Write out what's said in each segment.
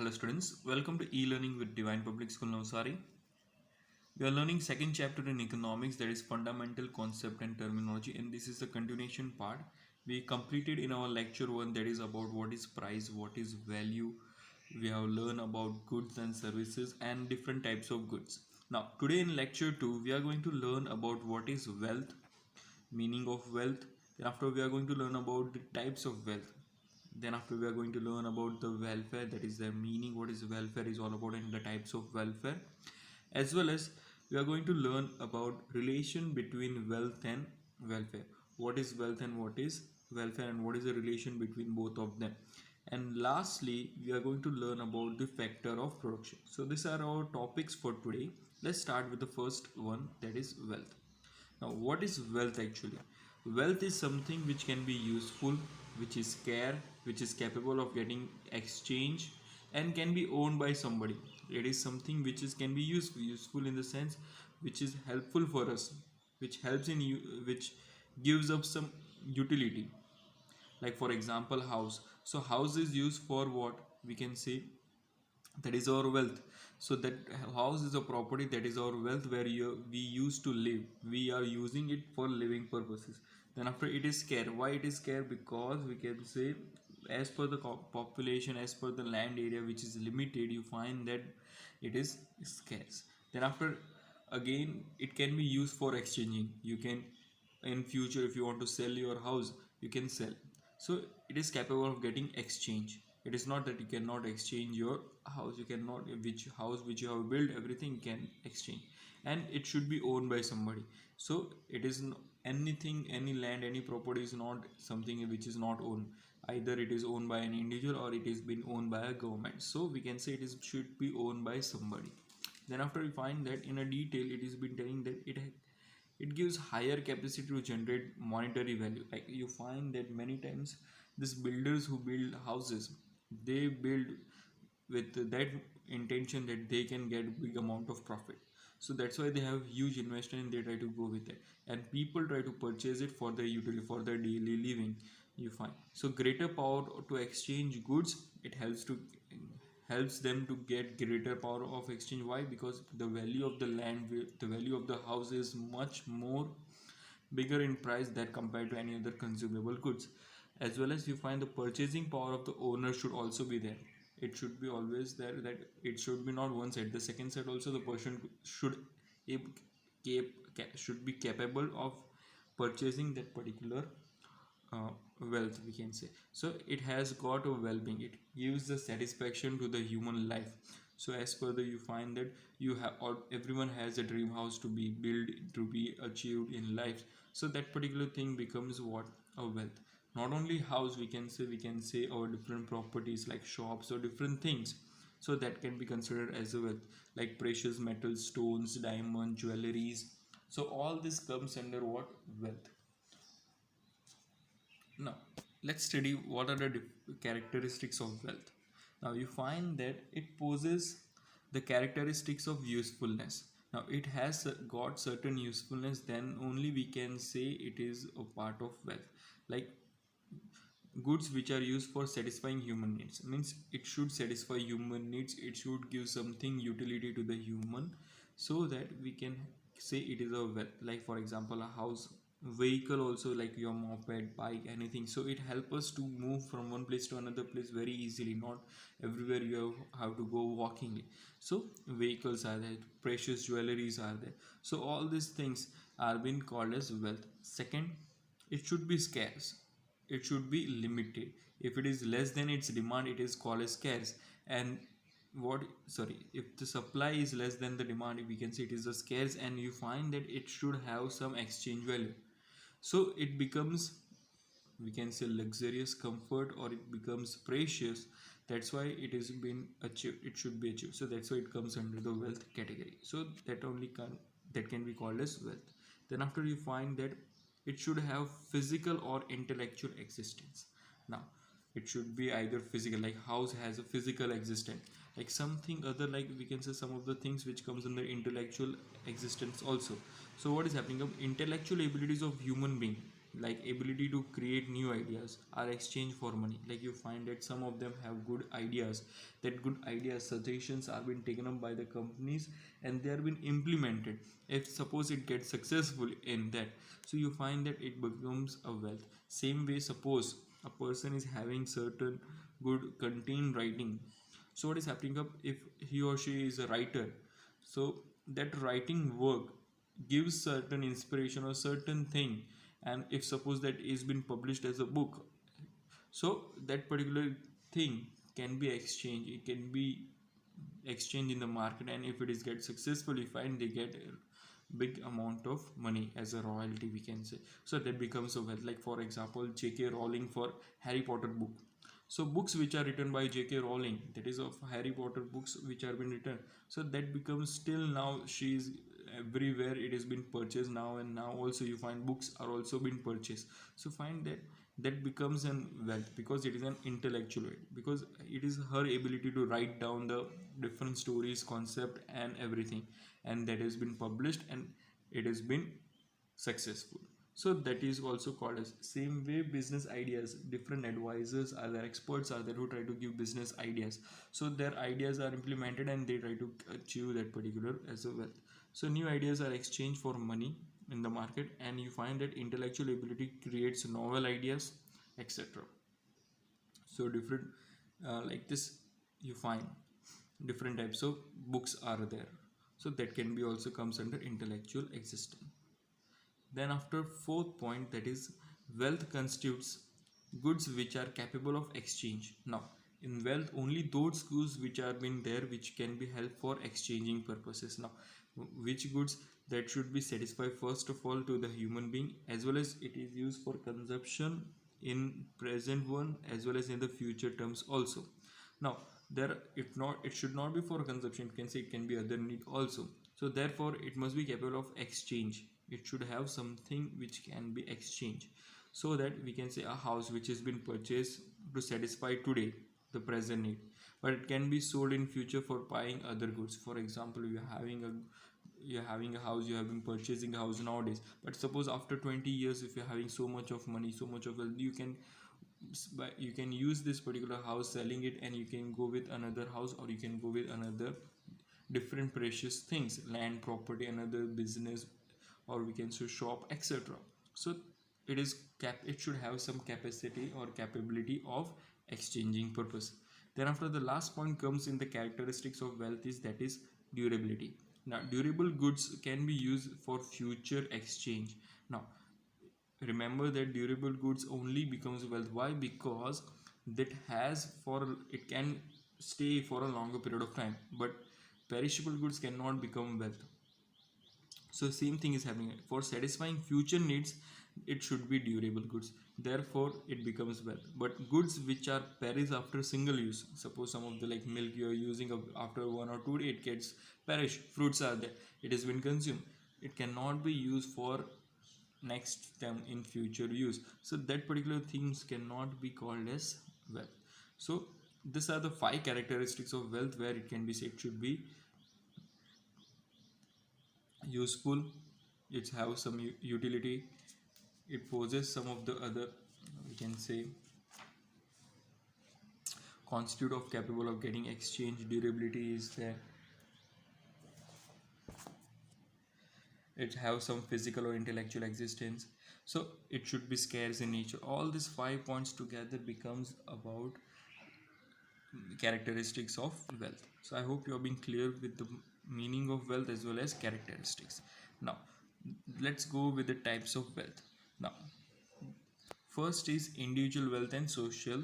Hello students, welcome to e-learning with Divine Public School Navsari. We are learning second chapter in economics, that is fundamental concept and terminology, and this is the continuation part. We completed in our lecture 1, that is about what is price, what is value. We have learned about goods and services and different types of goods. Now today in lecture 2 we are going to learn about what is wealth, meaning of wealth. Then after we are going to learn about the types of wealth. Then after we are going to learn about the welfare, that is the meaning, what is welfare is all about, and the types of welfare, as well as we are going to learn about relation between wealth and welfare. What is wealth and what is welfare, and what is the relation between both of them. And lastly we are going to learn about the factor of production. So these are our topics for today. Let's start with the first one, that is wealth. Now, what is wealth actually? Wealth is something which can be useful, which is scarce, which is capable of getting exchange, and can be owned by somebody. It is something which is can be useful in the sense which is helpful for us, which helps in you, which gives up some utility. Like for example, house. So house is used for what we can say, that is our wealth. So that house is a property, that is our wealth, where we used to live, we are using it for living purposes. Then after, it is scarce. Why it is scarce? Because we can say, as per the population, as per the land area which is limited, you find that it is scarce. Then after, again it can be used for exchanging. You can, in future, if you want to sell your house, you can sell. So it is capable of getting exchange. It is not that you cannot exchange your house. You cannot, which house which you have built, everything can exchange. And it should be owned by somebody. So it is anything, any land, any property is not something which is not owned. Either it is owned by an individual or it is been owned by a government. So we can say it is should be owned by somebody. Then after, we find that in a detail it is been telling that it gives higher capacity to generate monetary value. Like you find that many times these builders who build houses, they build with that intention that they can get big amount of profit. So that's why they have huge investment and they try to go with it, and people try to purchase it for their utility, for their daily living. You find, so greater power to exchange goods, it helps them to get greater power of exchange. Why? Because the value of the land, the value of the house is much more bigger in price that compared to any other consumable goods. As well as you find the purchasing power of the owner should also be there. It should be always there, that it should be not one side, the second side also, the person should should be capable of purchasing that particular uh, wealth, we can say. So it has got a well-being, it gives the satisfaction to the human life. So as per the, you find that you have, or everyone has a dream house to be built, to be achieved in life. So that particular thing becomes what, a wealth. Not only house, we can say our different properties like shops or different things. So that can be considered as a wealth, like precious metals, stones, diamond, jewelries. So all this comes under what, wealth. Now, let's study what are the characteristics of wealth. Now, you find that it possesses the characteristics of usefulness. Now, it has got certain usefulness, then only we can say it is a part of wealth. Like goods which are used for satisfying human needs, means it should satisfy human needs, it should give something utility to the human, so that we can say it is a wealth. Like for example, a house, vehicle also, like your moped, bike, anything. So it helps us to move from one place to another place very easily. Not everywhere you have to go walkingly. So vehicles are there, precious jewelries are there. So all these things are being called as wealth. Second, it should be scarce, it should be limited. If it is less than its demand, it is called as scarce. And what, sorry, if the supply is less than the demand, we can say it is a scarce. And you find that it should have some exchange value. So it becomes, we can say, luxurious comfort, or it becomes precious. That's why it is been achieved, it should be achieved. So that's why it comes under the wealth category. So that only that can be called as wealth. Then after, you find that it should have physical or intellectual existence. Now, it should be either physical, like house has a physical existence, like something other, like we can say some of the things which comes under intellectual existence also. So what is happening, of intellectual abilities of human being, like ability to create new ideas are exchanged for money. Like you find that some of them have good ideas, that good ideas suggestions are being taken up by the companies and they are being implemented. If suppose it gets successful in that, so you find that it becomes a wealth. Same way, suppose a person is having certain good content writing, so what is happening up if he or she is a writer, so that writing work gives certain inspiration or certain thing, and if suppose that is been published as a book, so that particular thing can be exchanged, it can be exchanged in the market, and if it is get successfully fine, they get a big amount of money as a royalty, we can say. So that becomes a wealth. Like for example, J.K. Rowling for Harry Potter book, so books which are written by J.K. Rowling, that is of Harry Potter books which are been written, so that becomes still now she is everywhere, it has been purchased now, and now also you find books are also been purchased. So find that that becomes an wealth because it is an intellectual wealth, because it is her ability to write down the different stories, concept and everything, and that has been published and it has been successful. So that is also called as. Same way, business ideas, different advisors are there, experts are there who try to give business ideas, so their ideas are implemented and they try to achieve that particular as a wealth. So new ideas are exchanged for money in the market, and you find that intellectual ability creates novel ideas, etc. So different like this, you find different types of books are there, so that can be also comes under intellectual existence. Then after fourth point, that is wealth constitutes goods which are capable of exchange. Now in wealth only those goods which are been there which can be held for exchanging purposes. Now which goods that should be satisfied first of all to the human being, as well as it is used for consumption in present one as well as in the future terms also. Now there it should not be for consumption, you can say it can be other need also, so therefore it must be capable of exchange, it should have something which can be exchanged, so that we can say a house which has been purchased to satisfy today the present need, but it can be sold in future for buying other goods. For example, you're having a house, you have been purchasing a house nowadays, but suppose after 20 years if you're having so much of money, so much of wealth, you can use this particular house selling it, and you can go with another house, or you can go with another different precious things, land, property, another business, or we can say shop, etc. So it should have some capacity or capability of exchanging purpose. Then after, the last point comes in the characteristics of wealth is, that is durability. Now durable goods can be used for future exchange. Now remember that durable goods only becomes wealth. Why? Because that has for it can stay for a longer period of time, but perishable goods cannot become wealth. So same thing is happening for satisfying future needs, it should be durable goods, therefore it becomes wealth. But goods which are perish after single use, suppose some of the like milk you are using after 1 or 2 days it gets perish, fruits are there, it has been consumed, it cannot be used for next term in future use, so that particular things cannot be called as wealth. So these are the 5 characteristics of wealth, where it can be said it should be useful, it have some utility, it possesses some of the other, we can say, constitute of capable of getting exchange, durability is there, it have some physical or intellectual existence, so it should be scarce in nature. All these 5 points together becomes about characteristics of wealth. So I hope you have been clear with the meaning of wealth as well as characteristics. Now let's go with the types of wealth. Now first is individual wealth and social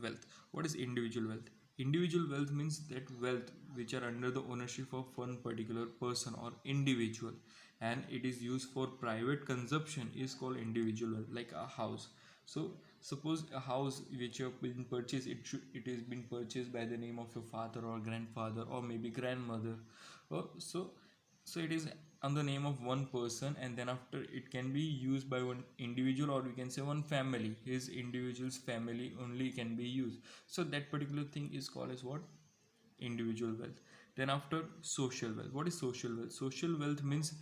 wealth. What is individual wealth? Individual wealth means that wealth which are under the ownership of one particular person or individual, and it is used for private consumption is called individual wealth, like a house. So suppose a house which have been purchased, it is been purchased by the name of your father or grandfather or maybe grandmother. So it is on the name of one person, and then after it can be used by one individual, or we can say one family, his individual's family only can be used. So that particular thing is called as what? Individual wealth. Then after, social wealth. What is social wealth? Social wealth means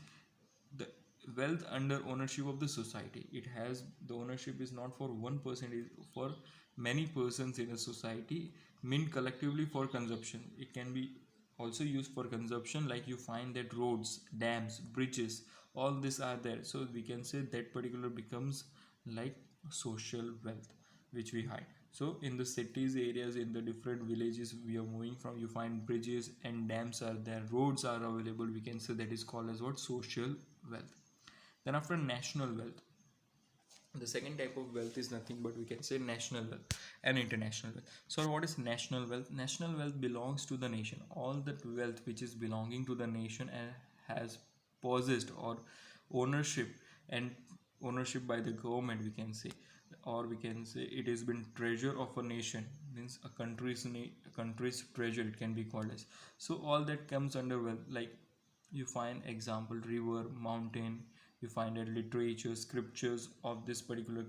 the wealth under ownership of the society. It has the ownership is not for one person, it is for many persons in a society, meant collectively for consumption. It can be also used for consumption, like you find that roads, dams, bridges, all these are there. So we can say that particular becomes like social wealth which we hide. So in the cities areas, in the different villages we are moving from, you find bridges and dams are there, roads are available, we can say that is called as what? Social wealth. Then after national wealth, the second type of wealth is nothing but we can say national wealth and international wealth. So what is national wealth? National wealth belongs to the nation. All that wealth which is belonging to the nation and has possessed or ownership, and ownership by the government we can say, or we can say it has been treasure of a nation, means a country's treasure it can be called as. So all that comes under wealth, like you find example river, mountain, you find a literature, scriptures of this particular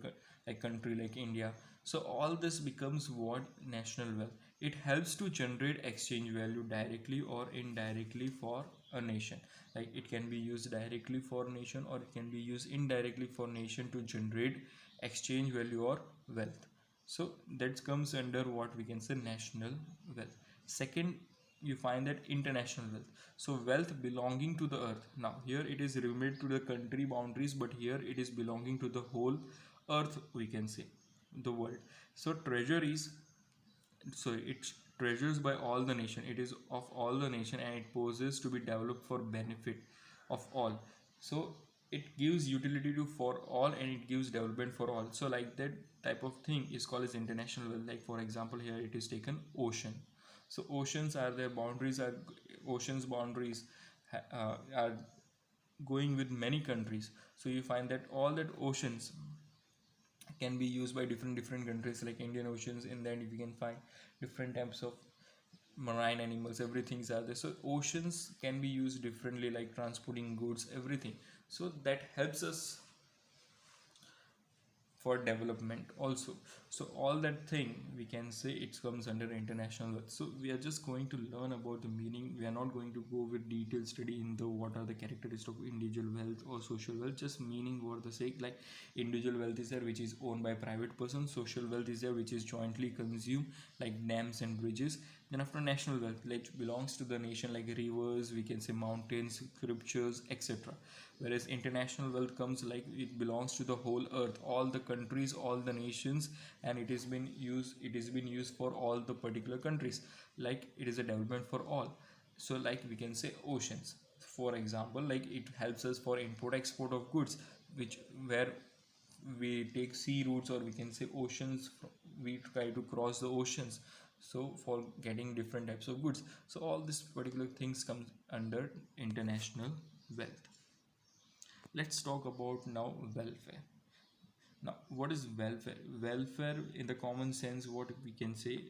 like country like India. So all this becomes what? National wealth. It helps to generate exchange value directly or indirectly for a nation. Like it can be used directly for nation, or it can be used indirectly for nation to generate exchange value or wealth. So that comes under what we can say national wealth. Second, you find that international wealth. So wealth belonging to the earth. Now here it is limited to the country boundaries, but here it is belonging to the whole earth we can say, the world. So treasure is, so it's treasures by all the nation, it is of all the nation, and it poses to be developed for benefit of all. So it gives utility to for all, and it gives development for all. So like that type of thing is called as international wealth. Like for example here it is taken ocean. So oceans are their boundaries are, oceans boundaries are going with many countries. So you find that all that oceans can be used by different countries, like Indian oceans. In that we can find different types of marine animals, everything are there. So oceans can be used differently, like transporting goods, everything. So that helps us for development also. So all that thing we can say it comes under international wealth. So we are just going to learn about the meaning. We are not going to go with detailed study in the what are the characteristics of individual wealth or social wealth, just meaning for the sake. Like individual wealth is there which is owned by private persons, social wealth is there which is jointly consumed, like dams and bridges. Then after national wealth, like belongs to the nation, like rivers, we can say mountains, scriptures, etc. Whereas international wealth comes like it belongs to the whole earth, all the countries, all the nations, and it has been used for all the particular countries, like it is a development for all. So like we can say oceans, for example, like it helps us for import export of goods, which where we take sea routes, or we can say oceans, we try to cross the oceans, so for getting different types of goods. So all these particular things comes under international wealth. Let's talk about now welfare. Now, what is welfare? Welfare, in the common sense, what we can say,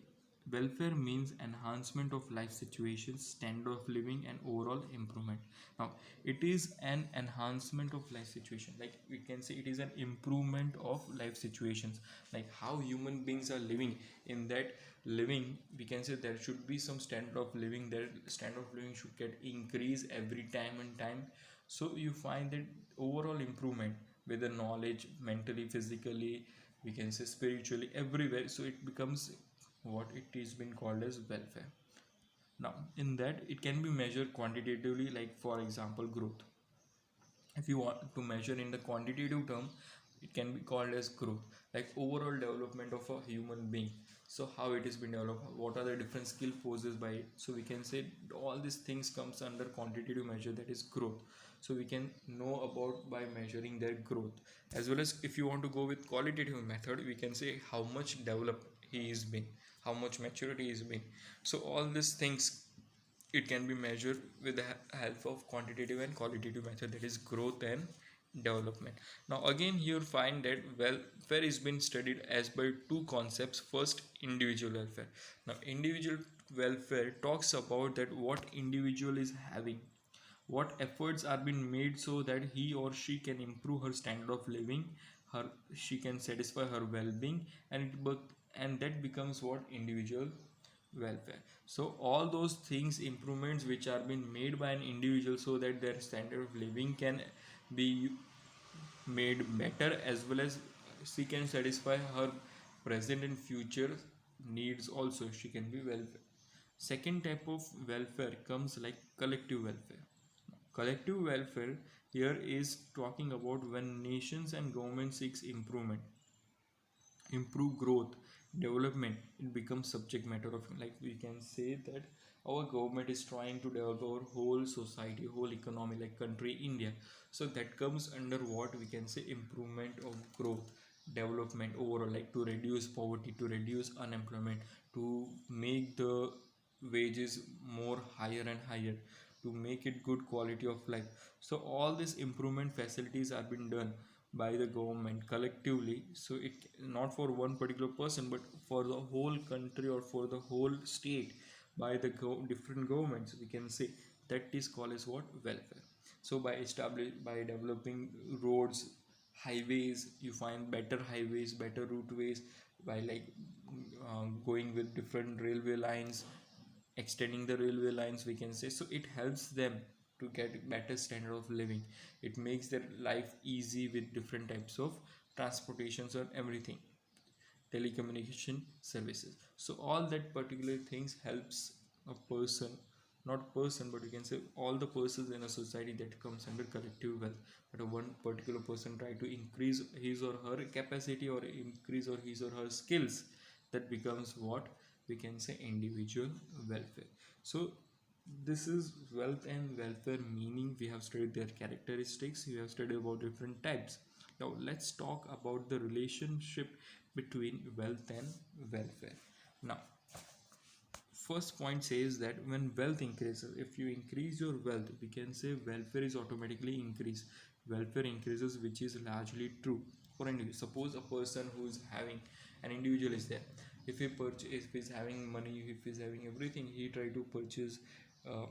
welfare means enhancement of life situations, standard of living, and overall improvement. Now, it is an enhancement of life situation. Like we can say, it is an improvement of life situations. Like how human beings are living. In that living, we can say there should be some standard of living. Their standard of living should get increased every time and time. So you find that overall improvement with the knowledge, mentally, physically, we can say spiritually, everywhere. So it becomes what it is been called as welfare. Now in that it can be measured quantitatively, like for example growth. If you want to measure in the quantitative term, it can be called as growth, like overall development of a human being. So how it has been developed, what are the different skill poses by it. So we can say all these things comes under quantitative measure, that is growth. So we can know about by measuring their growth. As well as if you want to go with qualitative method, we can say how much developed he is been, how much maturity is been. So all these things it can be measured with the help of quantitative and qualitative method, that is growth and development. Now again you'll find that welfare is been studied as by two concepts. First, individual welfare. Now individual welfare talks about that what individual is having, what efforts are being made so that he or she can improve her standard of living, her she can satisfy her well-being, and that becomes what individual welfare. So all those things, improvements which are being made by an individual so that their standard of living can be made better, as well as she can satisfy her present and future needs also. She can be welfare. Second type of welfare comes like collective welfare. Collective welfare here is talking about when nations and government seeks improvement, improve growth, development. It becomes subject matter of, like we can say that our government is trying to develop our whole society, whole economy, like country India. So that comes under what we can say improvement of growth, development overall, like to reduce poverty, to reduce unemployment, to make the wages more higher and higher, to make it good quality of life. So all these improvement facilities are being done by the government collectively. So it not for one particular person, but for the whole country or for the whole state, by the different governments, we can say. That is called as what? Welfare. So by developing roads, highways, you find better highways, better routeways, by like going with different railway lines, extending the railway lines, we can say. So it helps them to get better standard of living. It makes their life easy with different types of transportations or everything, telecommunication services. So all that particular things helps a person, not person, but you can say all the persons in a society, that comes under collective wealth. But one particular person try to increase his or her capacity, or increase or his or her skills, that becomes what we can say individual welfare. So this is wealth and welfare meaning. We have studied their characteristics, we have studied about different types. Now let's talk about the relationship between wealth and welfare. Now, first point says that when wealth increases, if you increase your wealth, we can say welfare is automatically increased. Welfare increases, which is largely true for individual. Suppose a person who is having, an individual is there, if he's having money, if he's having everything, he try to purchase a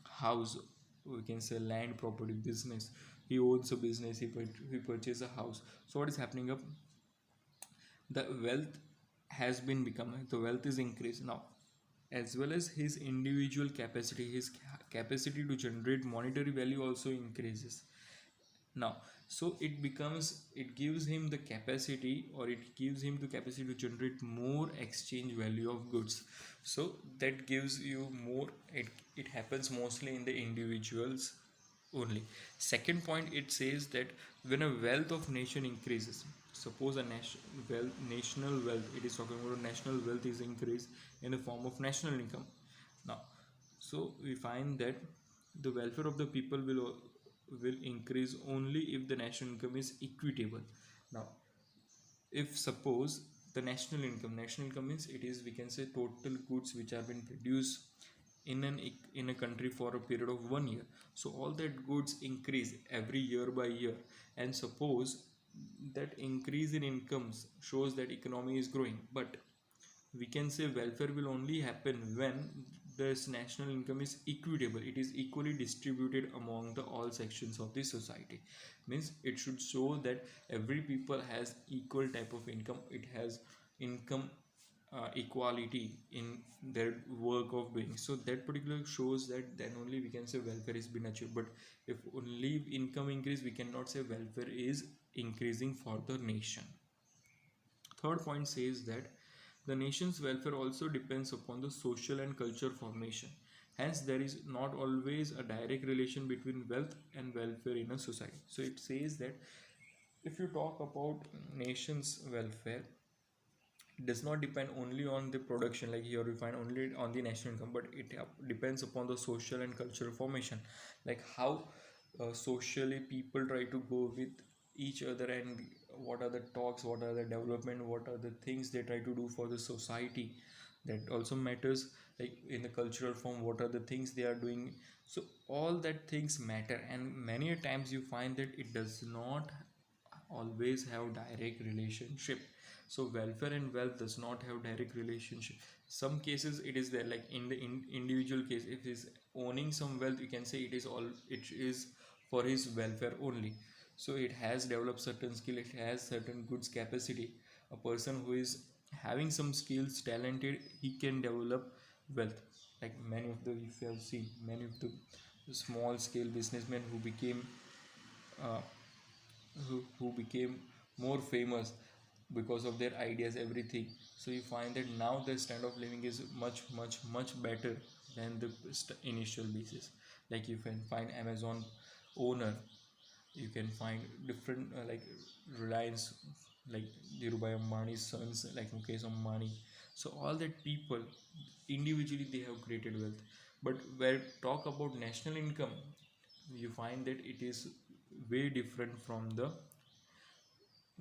house, we can say land, property, business. He owns a business, he purchases a house. So what is happening up? The wealth has been become, the wealth is increased now, as well as his individual capacity, his capacity to generate monetary value also increases now. So it becomes, it gives him the capacity, or it gives him the capacity to generate more exchange value of goods. So that gives you more, it happens mostly in the individuals only. Second point, it says that when a wealth of nation increases, suppose a national wealth, it is talking about national wealth is increased in the form of national income. Now, so we find that the welfare of the people will increase only if the national income is equitable. Now, if suppose the national income means, it is, we can say, total goods which have been produced in a country for a period of 1 year. So all that goods increase every year by year, and suppose that increase in incomes shows that economy is growing. But we can say welfare will only happen when this national income is equitable, it is equally distributed among the all sections of the society. Means it should show that every people has equal type of income, it has income equality in their work of doing. So that particular shows that then only we can say welfare is been achieved. But if only income increase, we cannot say welfare is increasing for the nation. Third point says that the nation's welfare also depends upon the social and culture formation. Hence, there is not always a direct relation between wealth and welfare in a society. So it says that if you talk about nation's welfare, it does not depend only on the production, like here we find only on the national income, but it depends upon the social and cultural formation, like how socially people try to go with each other, and what are the talks, what are the development, what are the things they try to do for the society. That also matters, like in the cultural form, what are the things they are doing. So all that things matter, and many a times you find that it does not always have direct relationship. So welfare and wealth does not have direct relationship. Some cases it is there, like in the individual case, if he's owning some wealth, you can say it is for his welfare only. So it has developed certain skill, it has certain goods capacity. A person who is having some skills, talented, he can develop wealth. Like many of the, if you have seen many of the small scale businessmen who became uh, who became more famous because of their ideas, everything. So you find that now the standard of living is much better than the initial basis. Like you can find Amazon owner, you can find different like Reliance, like Dhirubhai Ambani's sons, like Mukesh Ambani. So all that people individually they have created wealth. But where talk about national income, you find that it is way different from the,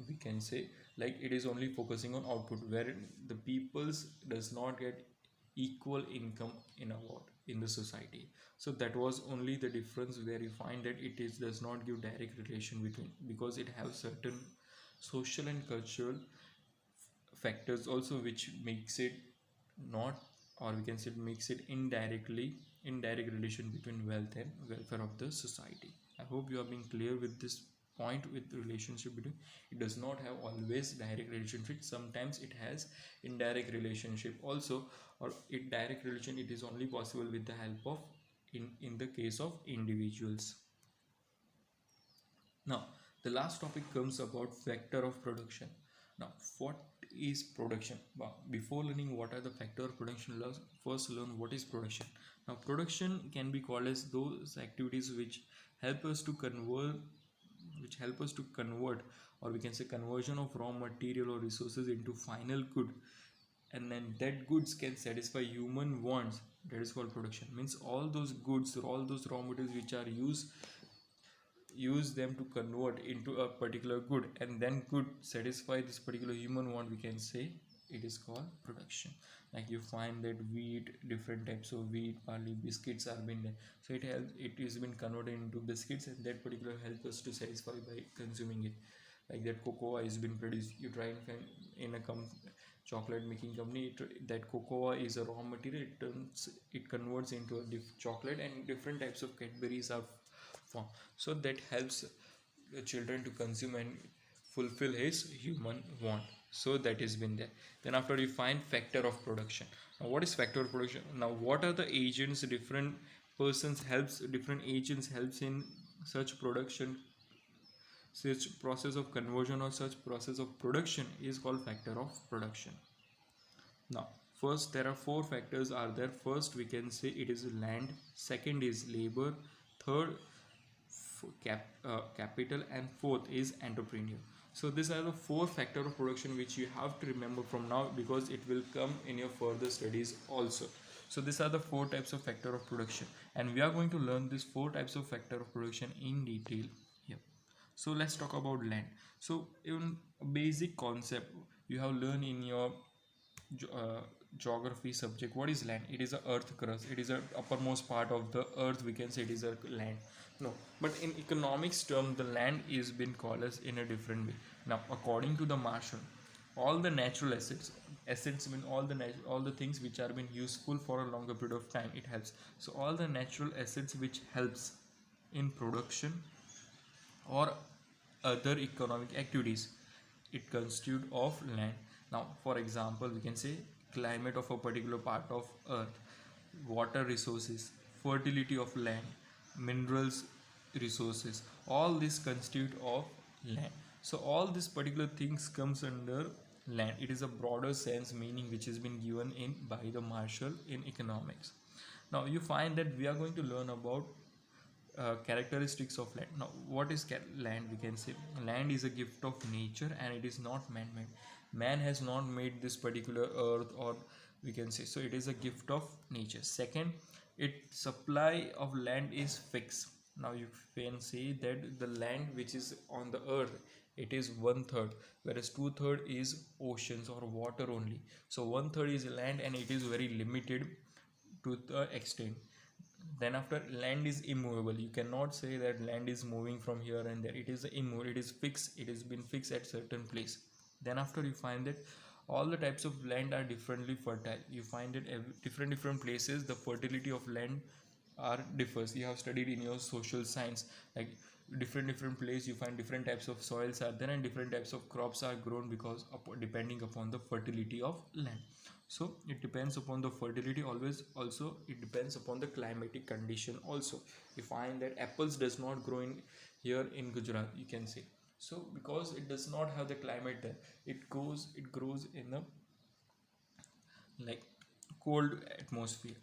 we can say, like it is only focusing on output, where the peoples does not get equal income in a lot in the society. So that was only the difference, where you find that it is does not give direct relation between, because it have certain social and cultural factors also, which makes it not, or we can say makes it indirectly indirect relation between wealth and welfare of the society. I hope you are being clear with this point, with the relationship between. It does not have always direct relationship, sometimes it has indirect relationship also, or it direct relation it is only possible with the help of in the case of individuals. Now, the last topic comes about factor of production. Now, what is production? Well, before learning what are the factor of production, let's first learn what is production. Now, production can be called as those activities help us to convert, which help us to convert, or we can say conversion of raw material or resources into final good, and then that goods can satisfy human wants. That is called production. Means all those goods, all those raw materials which are used, use them to convert into a particular good, and then could satisfy this particular human want, we can say it is called production. Like you find that wheat, different types of wheat, barley, biscuits are been there. So it is been converted into biscuits, and that particular help us to satisfy by consuming it. Like that cocoa is been produced, you try and find in a chocolate making company, that cocoa is a raw material, it converts into a chocolate, and different types of Cadbury's are formed. So that helps the children to consume and fulfill his human want. So that has been there. Then after you find factor of production. Now what is factor of production? Now what are the agents different agents helps in such production, such process of conversion, or such process of production is called factor of production. Now first there are four factors are there. First we can say it is land, second is labor, third capital, and fourth is entrepreneur. So these are the four factors of production which you have to remember from now, because it will come in your further studies also. So these are the four types of factor of production, and we are going to learn these four types of factor of production in detail here. So let's talk about land. So even a basic concept you have learned in your uh, geography subject. What is land? It is a earth crust, it is a uppermost part of the earth, we can say it is a land. No, but in economics term the land is been called as in a different way. Now according to the Marshall, all the natural assets mean all the things which are been useful for a longer period of time, it helps. So all the natural assets which helps in production or other economic activities, it constitute of land. Now for example we can say climate of a particular part of earth, water resources, fertility of land, minerals resources, all this constitute of land. So all these particular things comes under land. It is a broader sense meaning which has been given in by the Marshall in economics. Now you find that we are going to learn about characteristics of land. Now what is land? We can say land is a gift of nature, and it is not man-made. Man has not made this particular earth, or we can say, so it is a gift of nature. Second, its supply of land is fixed. Now you can say that the land which is on the earth, it is one third, whereas two third is oceans or water only. So one third is land, and it is very limited to the extent. Then after, land is immovable. You cannot say that land is moving from here and there. It is immovable, it is fixed, it has been fixed at certain place. Then after, you find that all the types of land are differently fertile. You find that different places the fertility of land are differs. You have studied in your social science, like different place you find different types of soils are there, and different types of crops are grown because depending upon the fertility of land. So it depends upon the fertility always. Also it depends upon the climatic condition also. You find that apples does not grow in here in Gujarat, you can say. So because it does not have the climate there, it grows in a like cold atmosphere.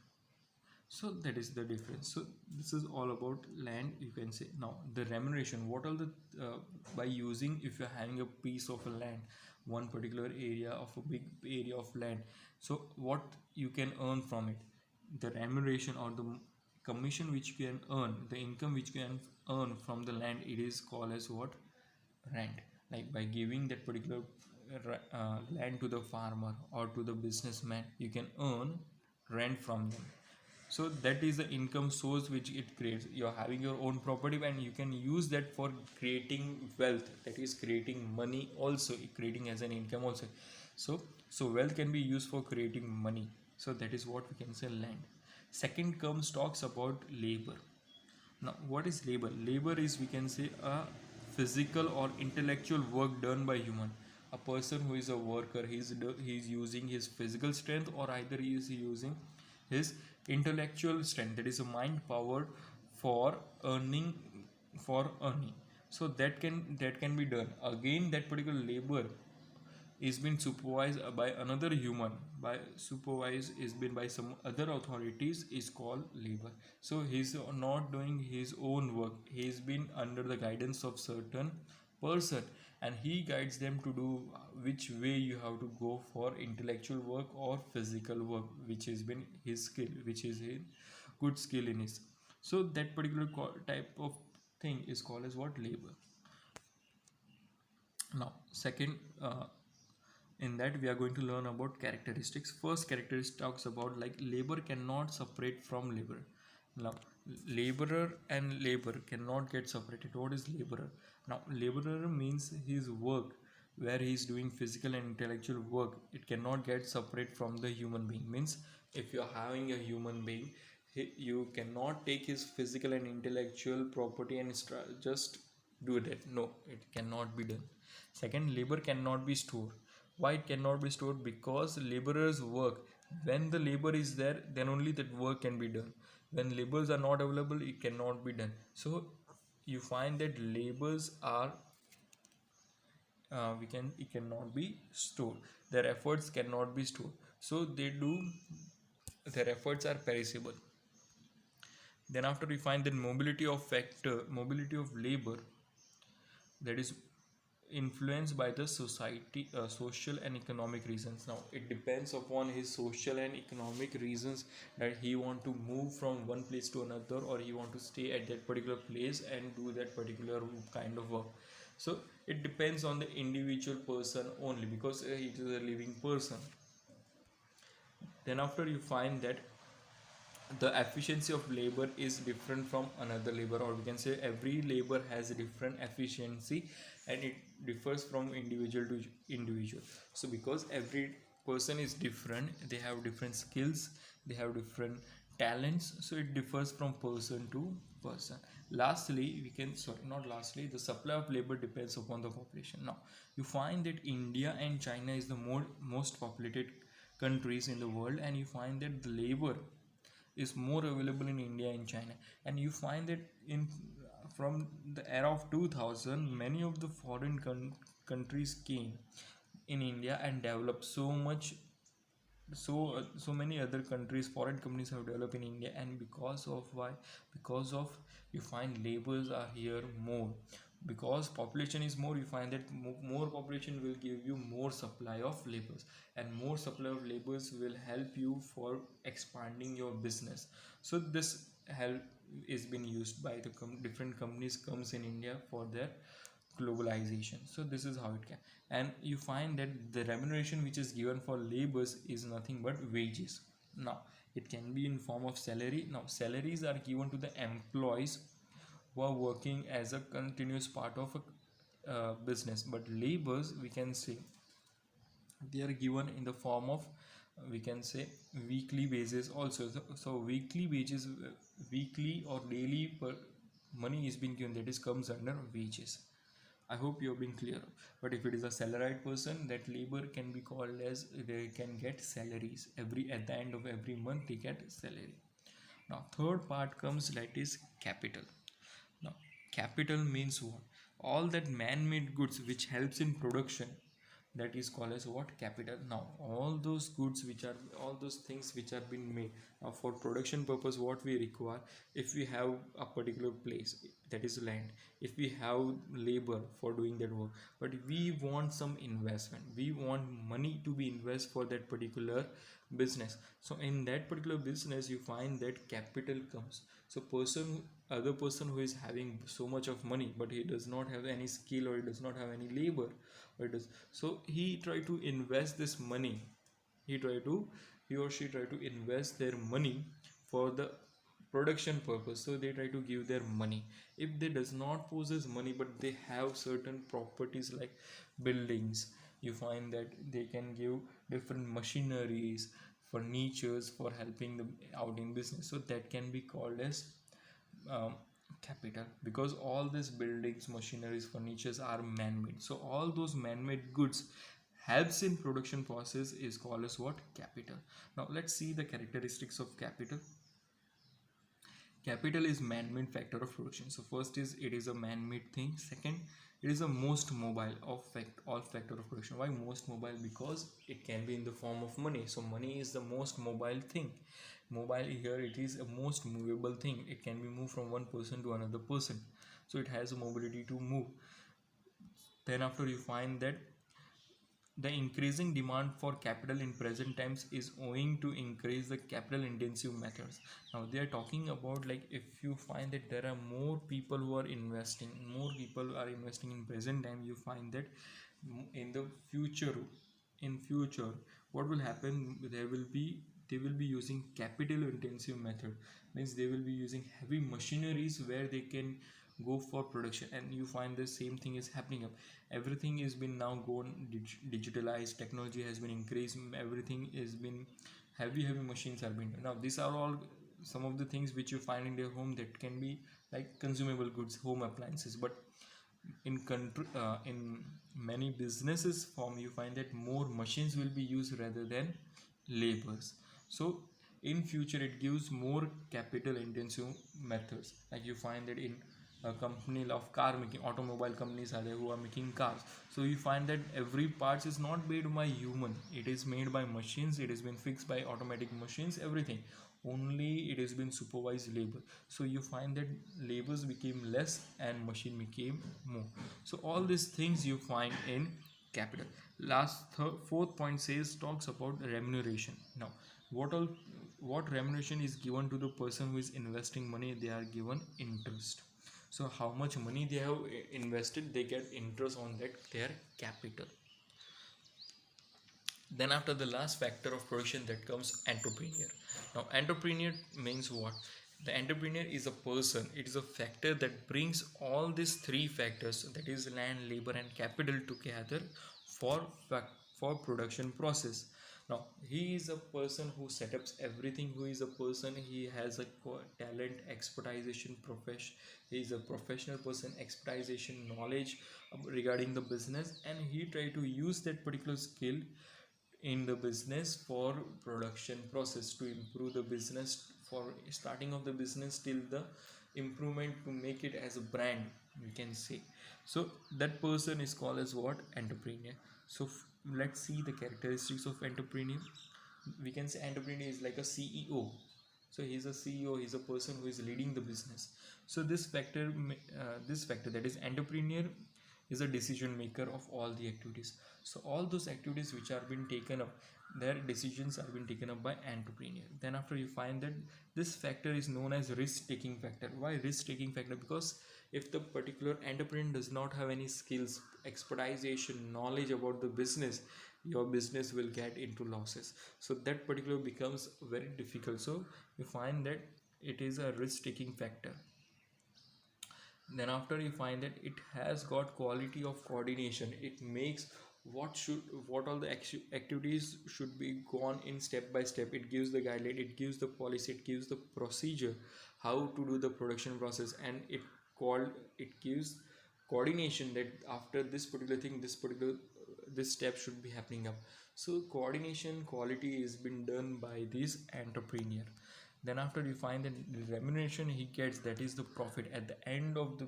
So that is the difference. So this is all about land, you can say. Now the remuneration, what are the by using, if you're having a piece of a land, one particular area of a big area of land, so what you can earn from it, the remuneration or the commission which you can earn, the income which you can earn from the land, it is called as what? Rent. Like by giving that particular land to the farmer or to the businessman, you can earn rent from them. So that is the income source which it creates. You're having your own property and you can use that for creating wealth, that is creating money also, creating as an income also. So wealth can be used for creating money. So that is what we can say land. Second comes talks about labor. Now, what is labor? Labor is, we can say, a physical or intellectual work done by human. A person who is a worker, he's using his physical strength, or either he is using his intellectual strength, that is a mind power for earning, for earning. So that can be done. Again, that particular labor is been supervised by another human, by supervised is been by some other authorities, is called labor. So he's not doing his own work, he's been under the guidance of certain person, and he guides them to do which way you have to go for intellectual work or physical work, which has been his skill, which is a good skill in his. So that particular type of thing is called as what? Labor. Now second, in that we are going to learn about characteristics. First characteristic talks about like labor cannot separate from labor. Now laborer and labor cannot get separated. What is laborer? Now laborer means his work, where he is doing physical and intellectual work, it cannot get separate from the human being. Means if you are having a human being, you cannot take his physical and intellectual property and just do that. No, it cannot be done. Second, labor cannot be stored. Why it cannot be stored? Because laborers work, when the labor is there, then only that work can be done. When labors are not available, it cannot be done. So you find that labors are, it cannot be stored, their efforts cannot be stored, so they do, their efforts are perishable. Then after we find that mobility of labor, that is influenced by the society, social and economic reasons. Now it depends upon his social and economic reasons, that he want to move from one place to another, or he want to stay at that particular place and do that particular kind of work. So it depends on the individual person only, because he is a living person. Then after you find that the efficiency of labor is different from another labor, or we can say every labor has a different efficiency, and it differs from individual to individual. So because every person is different, they have different skills, they have different talents, so it differs from person to person. Lastly, we can, sorry, not lastly, the supply of labor depends upon the population. Now you find that India and China is the most populated countries in the world, and you find that the labor is more available in India and China. And you find that in from the era of 2000, many of the foreign countries came in India and developed so much. So many other countries, foreign companies have developed in India, and because of why? Because of, you find labors are here more, because population is more. You find that more population will give you more supply of labors, and more supply of labors will help you for expanding your business. So this help is being used by the different companies comes in India for their globalization. So this is how it can. And you find that the remuneration which is given for labors is nothing but wages. Now it can be in form of salary. Now salaries are given to the employees who are working as a continuous part of a business, but labors, we can say, they are given in the form of, we can say, weekly basis also. So weekly wages, weekly or daily per money is being given, that is comes under wages. I hope you have been clear. But if it is a salaried person, that labor can be called as, they can get salaries every, at the end of every month they get salary. Now third part comes, that is capital. Now Capital means what? All that man-made goods which helps in production, that is called as what? Capital. Now all those goods which are, all those things which are been made for production purpose, what we require, if we have a particular place, that is land, if we have labor for doing that work, but we want some investment, we want money to be invested for that particular business. So in that particular business you find that capital comes. So other person who is having so much of money but he does not have any skill, or he does not have any labor, or it is, so he try to invest this money, he or she try to invest their money for the production purpose. So they try to give their money. If they does not possess money but they have certain properties like buildings, you find that they can give different machineries, furnitures for helping them out in business. So that can be called as um, capital, because all these buildings, machineries, furnitures are man-made. So all those man-made goods helps in production process is called as what? Capital. Now let's see the characteristics of capital. Capital is man-made factor of production. So first is, it is a man-made thing. Second, it is the most mobile of all factor of production. Why most mobile? Because it can be in the form of money. So money is the most mobile thing. Mobile here, it is a most movable thing. It can be moved from one person to another person. So it has a mobility to move. Then after you find that the increasing demand for capital in present times is owing to increase the capital intensive methods. Now they are talking about, like, if you find that there are more people who are investing, more people are investing in present time, you find that in the future, what will happen, they will be using capital intensive method, means they will be using heavy machineries where they can go for production. And you find the same thing is happening up, everything is been now gone digitalized, technology has been increased, everything is been heavy machines are being done. Now these are all some of the things which you find in their home, that can be like consumable goods, home appliances. But in many businesses form, you find that more machines will be used rather than labors. So in future it gives more capital intensive methods. Like you find that in a company of car making, automobile companies are there who are making cars. So you find that every parts is not made by human, it is made by machines, it has been fixed by automatic machines, everything, only it has been supervised labor. So you find that labors became less and machine became more. So all these things you find in capital. Fourth point says, talks about remuneration. Now what remuneration is given to the person who is investing money? They are given interest. So how much money they have invested, they get interest on that their capital. Then after, the last factor of production, that comes entrepreneur. Now entrepreneur means what? The entrepreneur is a person, it is a factor that brings all these three factors, that is land, labor and capital, together for for production process. Now he is a person who sets up everything, who is a person, he has a talent, expertization, profession, he is a professional person, expertization, knowledge regarding the business, and he try to use that particular skill in the business for production process, to improve the business, for starting of the business till the improvement, to make it as a brand, we can say. So that person is called as what? Entrepreneur. So let's see the characteristics of entrepreneur. We can say entrepreneur is like a CEO. So he's a CEO, he's a person who is leading the business. So this factor, that is entrepreneur, is a decision maker of all the activities. So all those activities which are being taken up, their decisions are being taken up by entrepreneur. Then after, you find that this factor is known as risk taking factor. Why risk taking factor? Because if the particular entrepreneur does not have any skills, expertization, knowledge about the business, your business will get into losses. So that particular becomes very difficult. So you find that it is a risk taking factor. Then after, you find that it has got quality of coordination, it makes what all the activities should be gone in step by step, it gives the guideline, it gives the policy, it gives the procedure how to do the production process, and it gives coordination, that after this particular thing, this step should be happening up. So coordination, quality is been done by this entrepreneur. Then after, you find that the remuneration he gets, that is the profit at the end of the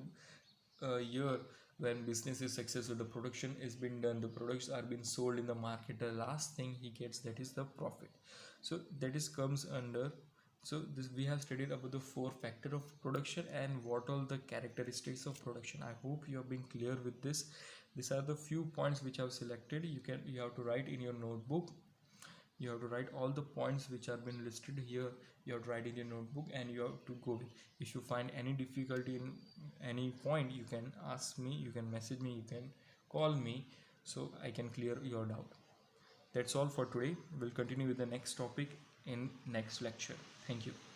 year when business is successful, the production is being done, the products are being sold in the market, the last thing he gets, that is the profit. So that is comes under, so this we have studied about the four factor of production and what all the characteristics of production. I hope you have been clear with this. These are the few points which I have selected. You have to write in your notebook. You have to write all the points which are been listed here. You have to write in your notebook and you have to go with. If you find any difficulty in any point, you can ask me, you can message me, you can call me, so I can clear your doubt. That's all for today. We'll continue with the next topic in next lecture. Thank you.